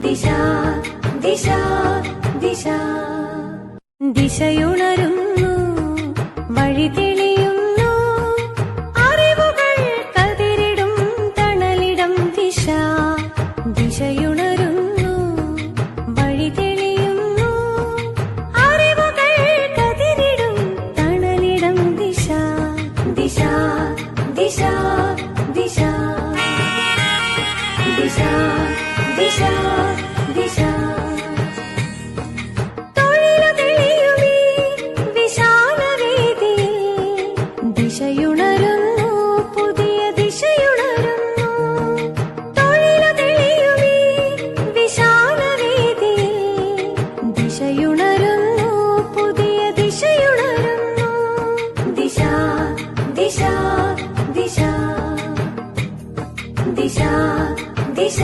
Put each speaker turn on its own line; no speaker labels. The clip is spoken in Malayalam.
ദിശ ദിശ ദിശ ദിശയുണരുന്നു, വഴി തെളിയുന്നു, അറിവുകൾ കതിരിടും തണലിടം ദിശ. ദിശയുണരുന്നു, വഴി തെളിയുന്നു, അറിവുകൾ കതിരിടും തണലിടം ദിശ. ദിശ ദിശ ദിശ ദിശ ദിശ ദിശ തൊഴിലു തെളിയുമീ വിശാലവേദിയിൽ ദിശയുണരുന്നു, പുതിയ ദിശയുണരുന്നു. തൊഴിലു തെളിയുമീ വിശാലവേദിയിൽ ദിശയുണരുന്നു, പുതിയ ദിശയുണരുന്നു. ദിശ ദിശ ദിശ ദിശ ദിശ